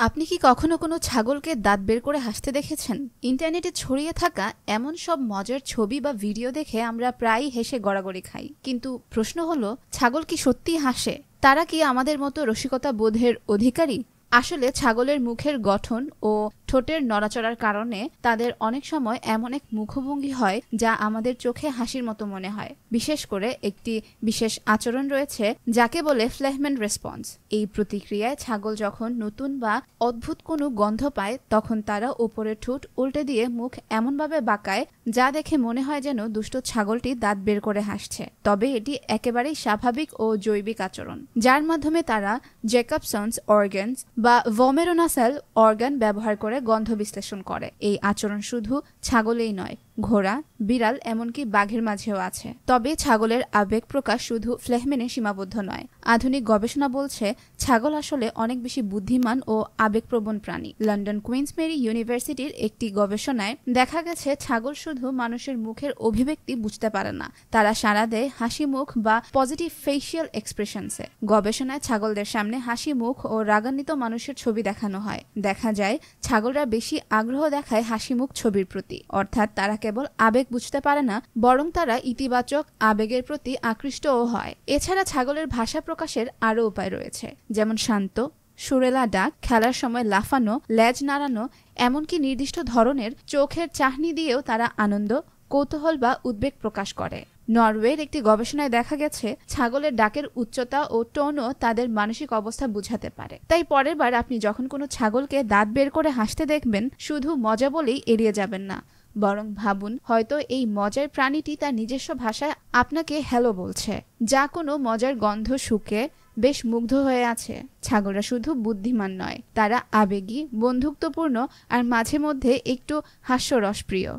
আপনি কি কখনো কোনো ছাগলকে দাঁত বের করে হাসতে দেখেছেন? ইন্টারনেটে ছড়িয়ে থাকা এমন সব মজার ছবি বা ভিডিও দেখে আমরা প্রায়ই হেসে গড়াগড়ি খাই। কিন্তু প্রশ্ন হলো, ছাগল কি সত্যিই হাসে? তারা কি আমাদের মতো রসিকতা বোধের অধিকারী? আসলে ছাগলের মুখের গঠন ও ঠোঁটের নড়াচড়ার কারণে তাদের অনেক সময় এমন এক মুখভঙ্গি হয় যা আমাদের চোখে হাসির মতো মনে হয়। বিশেষ করে একটি বিশেষ আচরণ রয়েছে যাকে বলে ফ্লেহম্যান রেসপন্স। এই প্রতিক্রিয়ায় ছাগল যখন নতুন বা অদ্ভুত কোনো গন্ধ পায় তখন তারা উপরের ঠোঁট উল্টে দিয়ে মুখ এমনভাবে বাঁকায় যা দেখে মনে হয় যেন দুষ্ট ছাগলটি দাঁত বের করে হাসছে। তবে এটি একেবারেই স্বাভাবিক ও জৈবিক আচরণ, যার মাধ্যমে তারা জ্যাকবসন্স অর্গানস বা ভোমেরোনাসাল অর্গান ব্যবহার করে গন্ধ বিশ্লেষণ করে। এই আচরণ শুধু ছাগলেই নয়, ঘোড়া, বিড়াল এমনকি বাঘের মাঝেও আছে। তবে ছাগলের আবেগ প্রকাশ শুধু ফ্লেহম্যানে সীমাবদ্ধ নয়। আধুনিক গবেষণা বলছে ছাগল আসলে অনেক বেশি বুদ্ধিমান ও আবেগপ্রবণ প্রাণী। লন্ডন কুইন্স মেরি ইউনিভার্সিটির একটি গবেষণায় দেখা গেছে ছাগল শুধু মানুষের মুখের অভিব্যক্তি বুঝতে পারে না, তারা সাড়া দেয় হাসি মুখ বা পজিটিভ ফেসিয়াল এক্সপ্রেশনসে। গবেষণায় ছাগলদের সামনে হাসি মুখ ও রাগান্বিত মানুষের ছবি দেখানো হয়। দেখা যায় ছাগলরা বেশি আগ্রহ দেখায় হাসি মুখ ছবির প্রতি, অর্থাৎ তারা কেবল আবেগ বুঝতে পারে না, বরং তারা ইতিবাচক আবেগের প্রতি আকৃষ্টও হয়। এছাড়া ছাগলের ভাষা প্রকাশের আরও উপায় রয়েছে, যেমন শান্ত, সুরেলা ডাক, খেলার সময় লাফানো, লেজ নাড়ানো, এমনকি নির্দিষ্ট ধরনের চোখের চাহনি দিয়েও তারা আনন্দ, কৌতূহল বা উদ্বেগ প্রকাশ করে। নরওয়ের একটি গবেষণায় দেখা গেছে ছাগলের ডাকের উচ্চতা ও টোনও তাদের মানসিক অবস্থা বুঝাতে পারে। তাই পরের বার আপনি যখন কোনো ছাগলকে দাঁত বের করে হাসতে দেখবেন, শুধু মজা বলেই এড়িয়ে যাবেন না, বরং ভাবুন হয়তো এই মজার প্রাণীটি তার নিজস্ব ভাষায় আপনাকে হ্যালো বলছে, যা কোনো মজার গন্ধ শুকে বেশ মুগ্ধ হয়ে আছে। ছাগলরা শুধু বুদ্ধিমান নয়, তারা আবেগী, বন্ধুত্বপূর্ণ আর মাঝে মধ্যে একটু হাস্যরসপ্রিয়।